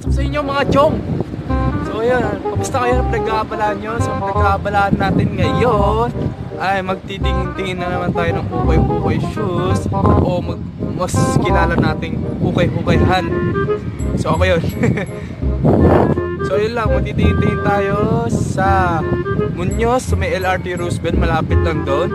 Sa inyo mga chong. So ayun, kamusta kayo na pinag-aabalaan nyo? So pinag-aabalaan natin ngayon ay magtitingin-tingin na naman tayo ng ukay-ukay shoes o mas kilala nating ukay-ukayhan. So ako yun. So yun lang, magtitingin-tingin tayo sa Muñoz, sa may LRT Roosevelt, malapit lang doon.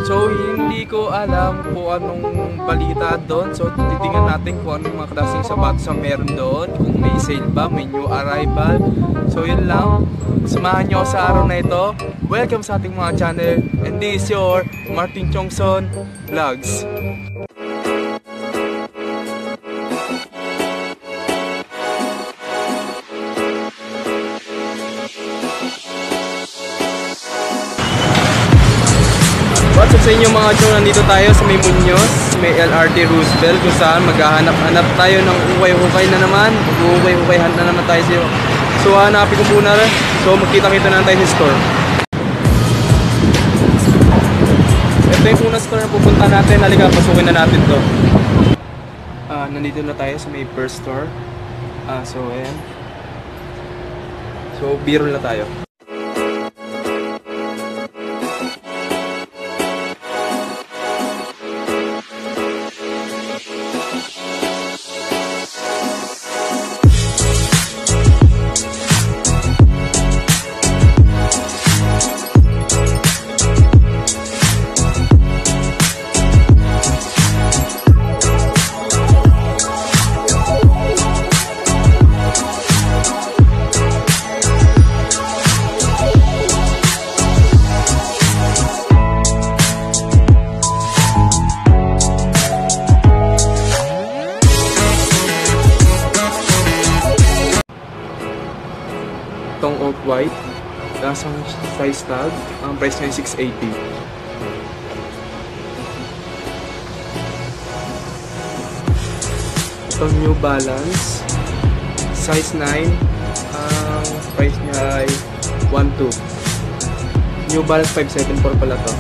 So hindi ko alam kung anong balita doon. So titingnan natin kung anong mga klaseng sapatos ang meron doon, kung may sale ba, may new arrival. So yun lang, samahan nyo sa araw na ito. Welcome sa ating mga channel, and this is your Martin Chongson Vlogs. What's up sa inyo mga chong, nandito tayo sa may Muñoz, may LRT Roosevelt, kung saan maghahanap-hanap tayo ng ukay-ukay na naman. Mag-ukay-ukayhan na naman tayo sa'yo. So hanapin ko muna, so magkita-kita na tayo sa store. Ito yung unang store na pupunta natin. Halika, pasukin na natin to. Nandito na tayo sa may first store. So ayan. So biro na tayo. Itong off-white, lasang size tag, ang price niya ay 680. Itong New Balance, size 9, ang price niya ay 12. New Balance 574 pala to.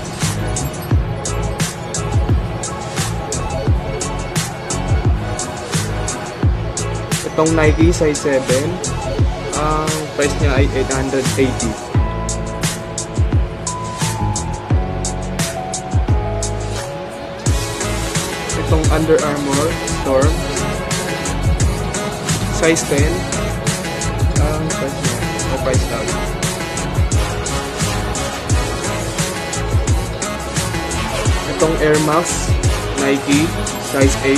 Itong Nike, size 7, ang price niya ay 880. Itong Under Armour Storm, size 10, ang price niya o price tag. Itong Air Max Nike, size 8,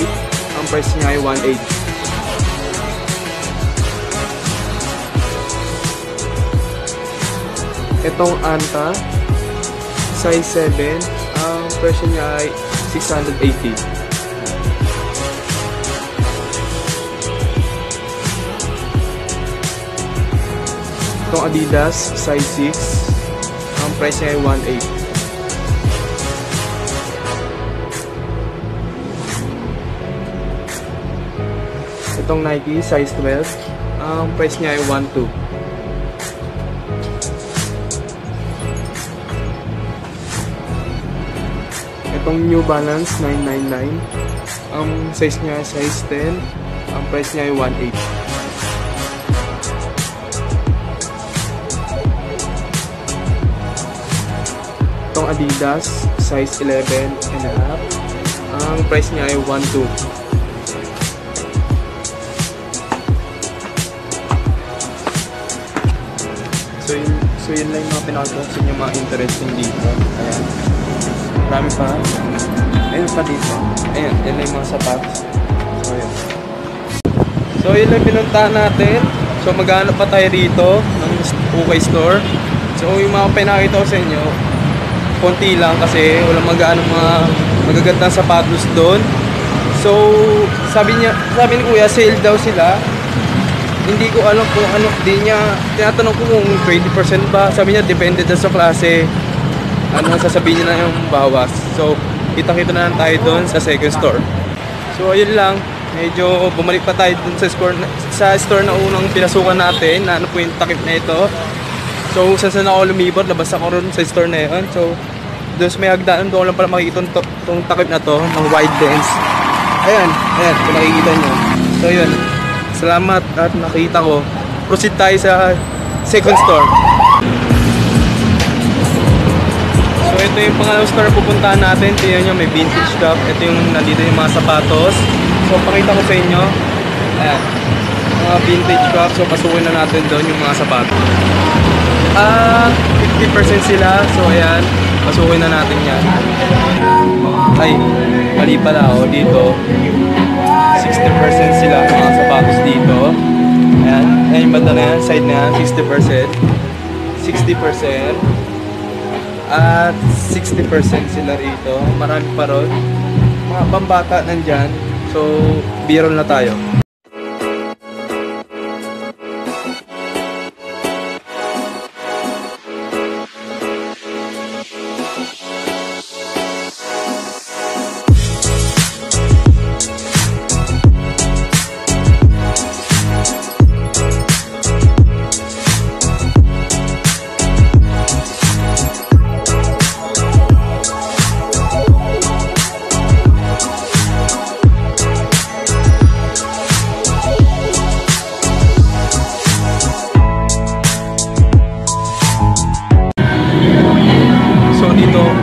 ang price niya ay 180. Itong Anta, size 7, ang presyo niya ay 680. Itong Adidas, size 6, ang price niya ay 180. Itong Nike, size 12, ang price niya ay 12. Itong New Balance 999, ang size niya size 10, ang price niya ay 180. Itong Adidas size 11 and a half, ang price niya ay 12. So yun lang yung mga pinakita sa inyo, mga interesting dito. Ayan. Marami pa. Ayun pa dito. Ayan, yan lang yung mga sapatos. So yun lang pinuntahan natin. So maghanap pa tayo rito ng ukay store. So yung mga pinakita ko sa inyo, konti lang kasi walang mga magagandang sapatos doon. So sabi ni kuya, sale daw sila. Hindi ko alam kung ano, tinatanong ko kung 20% ba. Sabi niya, depende daw sa klase. Ano sasabihin niya na yung bawas. So, kita-kita na lang tayo doon sa second store. So, ayun lang. Medyo bumalik pa tayo doon sa store na unang pinasukan natin. Na ano po yung takip na ito. So, saan ako lumibot, labas ako ron sa store na yun. So, doon sa may hagdaan, doon lang pala makikita itong takip na to, ng wide lens. Ayan, kung nakikita nyo. So, yun. salamat at nakita ko. Proceed tayo sa second store. So ito yung pangalawang store na pupuntahan natin. Tingnan nyo, may vintage shop. Ito yung nandito yung mga sapatos. So pakita ko sa inyo. Ayan, mga vintage shop. So pasukin na natin doon yung mga sapatos. 50% sila. So ayan, pasukin na natin yan. Ay, mali pala oh, dito 60% sila mga sapatos dito. Ayan, ayan yung banda na yan, side na yan, 60%, 60%, at 60% sila rito. Marami pa ron. Mga pambata nandyan. So, B-roll na tayo.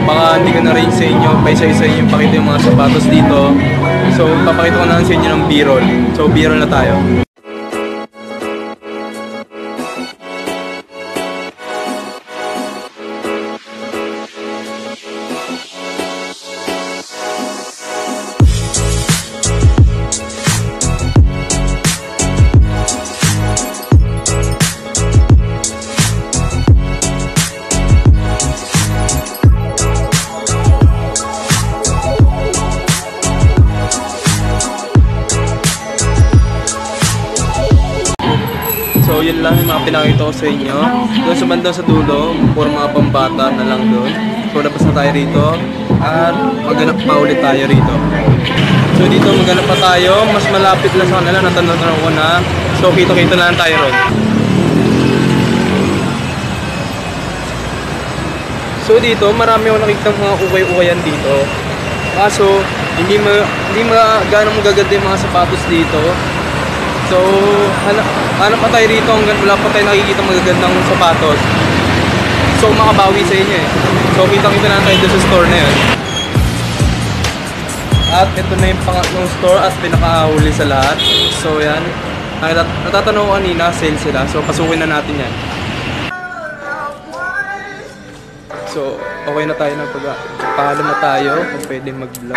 Baka hindi ko na-range sa inyo, paisa-isa yung pakita yung mga sapatos dito. So, papakita ko na sa inyo ng B-roll. So, B-roll na tayo. So yun lang yung mga pinakita ko sa inyo. Doon sa banda sa dulo, puro mga pambata na lang doon. So labas na tayo rito at maghanap pa ulit tayo rito. So dito maghanap pa tayo, mas malapit lang sa kanila, natanong ko na. So kita-kita lang tayo ron. So dito marami akong nakikita mga ukay-ukayan dito. Kaso hindi gano'ng magaganda yung mga sapatos dito. So, hanap pa tayo rito hanggang wala pa tayo nakikita magagandang sapatos. So, makabawi sa inyo eh. So, kita-kita na tayo sa store na yun. At ito na yung pangatlong store at pinakahuli sa lahat. So, yan. Natatanong ko kanina, sale sila. So, pasukin na natin yan. So, okay na tayo na paalam na tayo kung pwede mag-vlog.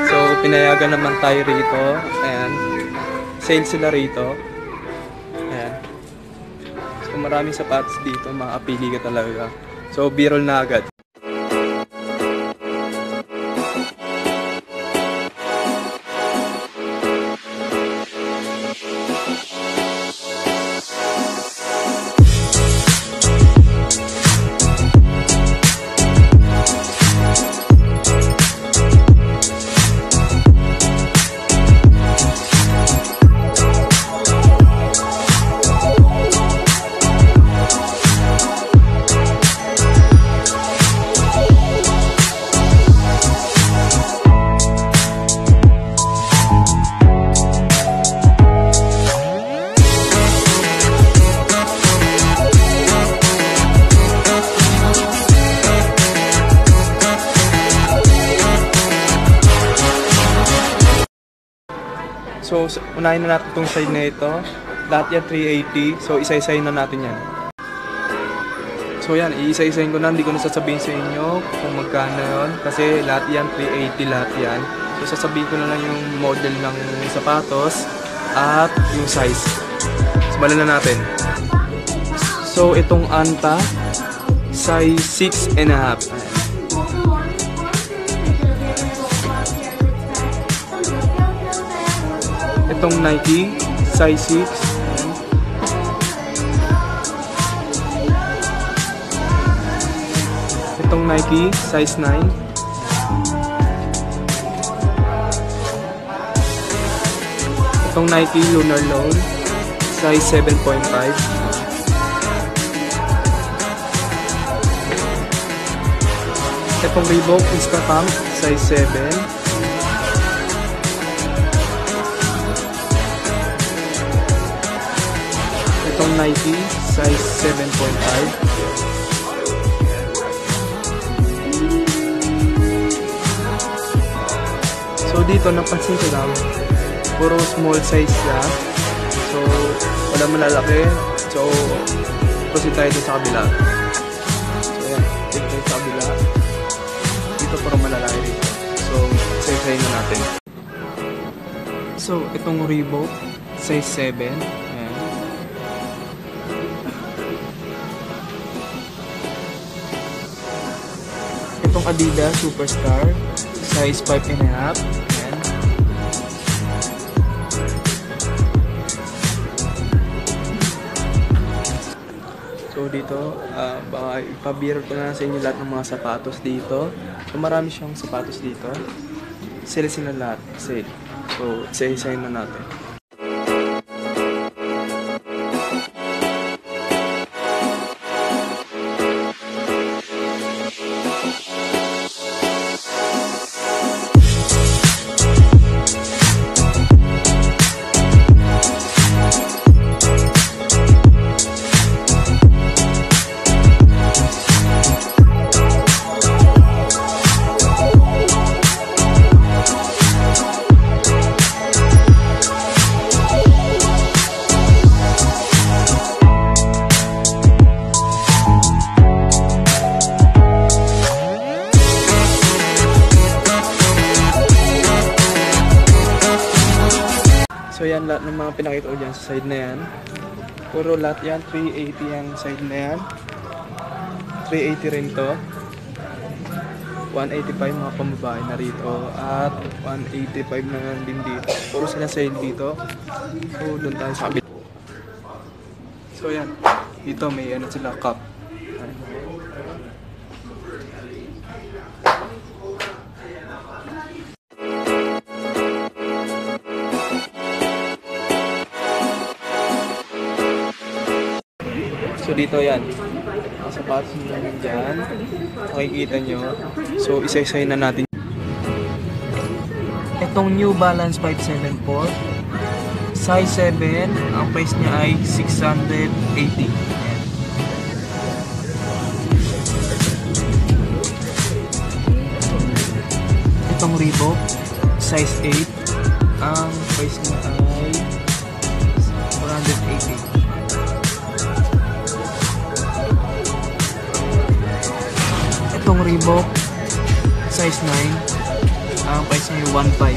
So, pinayagan naman tayo rito. Ayan. Sale sila rito. Ayan. So maraming sapatos dito, makapili ka talaga. So B-roll na agad. So, unahin na natin itong side na ito. Lahat yan 380. So, isa-isahin na natin yan. So, yan. Iisa-isahin ko na. Hindi ko na sasabihin sa inyo kung magkano yun. Kasi lahat yan 380. Lahat yan. So, sasabihin ko na lang yung model ng sapatos at yung size. So, bala na natin. So, itong Anta, size 6.5. Itong Nike, size 6. Itong Nike, size 9. Itong Nike Lunar Low, size 7.5. Itong Reebok Instapump, size 7. Itong Nike, size 7.5. So dito napansin ko lang, puro small size siya. So wala malalaki. So proceed tayo sa kabila. So yan, take tayo sa kabila. Dito puro malalaki dito. So say na natin. So itong Reebok, size 7. Ayan. Itong Adidas Superstar, size 5.5. Ayan. So dito, baka ipabiro ko na sa inyo lahat ng mga sapatos dito. So marami siyang sapatos dito. Sale sila lahat. Sale. So isa-isahin na natin. So yan, lahat ng mga pinakita ko dyan sa side na yan. Puro lahat yan, 380 yung side na yan. 380 rin to. 185 mga pambabae na rito. At 185 na din dito. Puro sila side dito. So doon tayo sa kabila. So yan, dito may ano sila, cup. So dito yan, ang sapatos nyo dyan, makikita nyo. So isa-isahin na natin. Itong New Balance 574, size 7, ang price niya ay 680. Itong Reebok, size 8, ang price niya ay 480. Itong Reebok, size 9, ang price niya 1.5.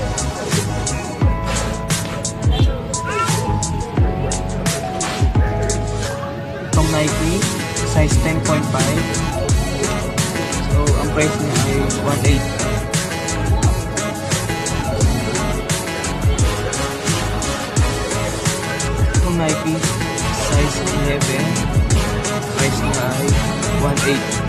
Itong Nike, size 10.5, so ang price niya ay 1.8. Itong Nike, size 11, price niya ay 1.8.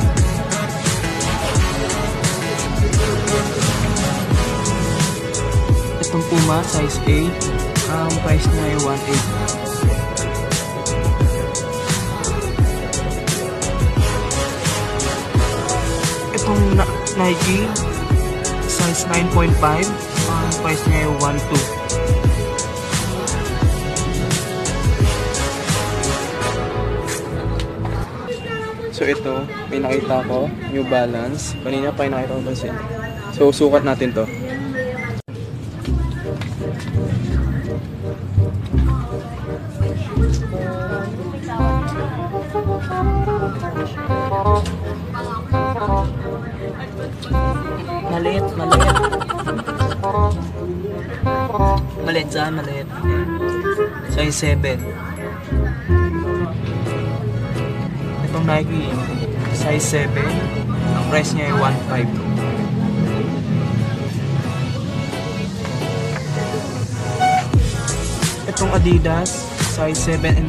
Itong Puma, size 8, ang price niya ay 1.8. Itong Nike, size 9.5, ang price niya ay 1.2. So ito, may nakita ko, New Balance. Kanina pa yung nakita ko kasi. So sukat natin to. Maliit. Maliit saan? Maliit. Size 7. Itong Nike, size 7. Ang price niya ay 1.5. Itong Adidas, size 7.5.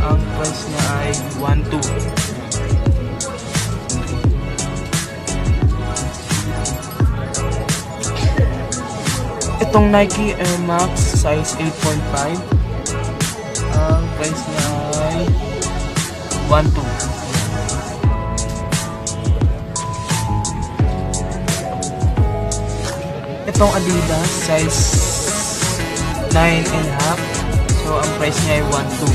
Ang price niya ay 1.2. Itong Nike Air Max, size 8.5. Ang price niya ay 1.2. Itong Adidas, size 9.5. So ang price niya ay 1.2.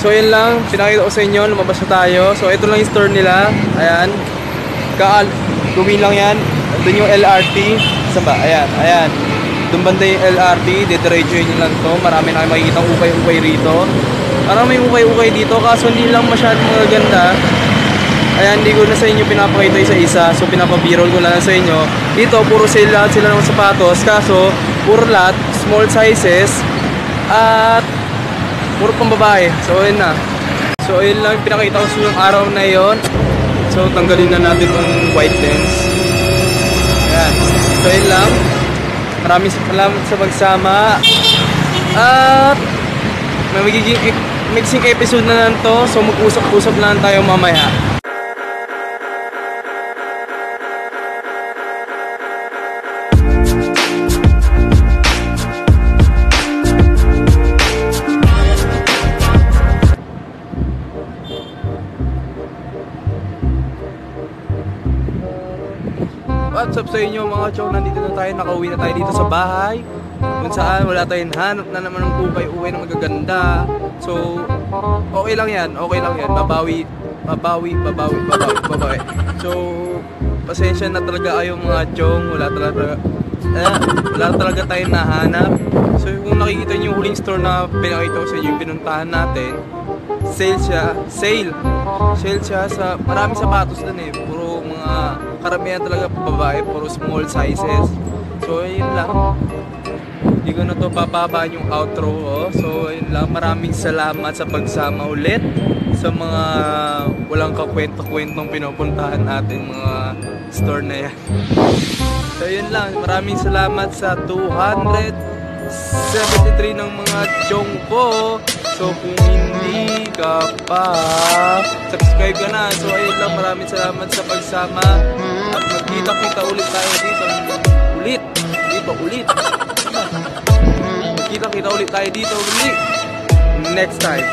So yun lang, pinakita ko sa inyo, lumabas na tayo. So ito lang yung store nila. Ayan. Gawin lang yan. Doon yung LRT. Saan ba? Ayan, ayan. Doon banda yung LRT. Didiretsuhin nyo lang to. Marami na kayo makikita ukay-ukay rito. Marami ukay-ukay dito. Kaso hindi lang masyadong magaganda. Ayan, hindi ko na sa inyo pinapakita isa-isa. So pinapabirol ko lang sa inyo. Dito, puro sale lahat sila ng sapatos. Kaso, puro lahat, small sizes. At puro pang babae. So ayun na. So ayun lang pinakita ko sa yung araw na yon. So tanggalin na natin yung white lens. Ayan. So ayun lang. Maraming salamat sa pagsama. At may magiging mixing episode na lang to. So mag-usap-usap lang tayo mamaya. What's up sa inyo mga chong, nandito na tayo, nakauwi na tayo dito sa bahay kung saan wala tayong hanap na naman ng ukay-ukay na magaganda. So okay lang yan, babawi. So pasensya na talaga kayo mga chong, wala talaga tayong nahanap. So kung nakikita nyo yung huling store na pinakita ko sa inyo, yung pinuntahan natin, sale siya sa maraming sapatos dun eh, puro mga karamihan talaga babae, puro small sizes. So ayun lang, hindi ko na to bababaan yung outro oh. So ayun lang, maraming salamat sa pagsama ulit sa mga walang kakwento-kwentong pinupuntahan natin mga store na yan. So yun lang, maraming salamat sa 273 ng mga chong ko. So kung hindi ka pa, subscribe ka na. So ayun lang, maraming salamat sa pagsama. At magkita-kita ulit tayo dito. Magkita-kita ulit tayo dito ulit next time.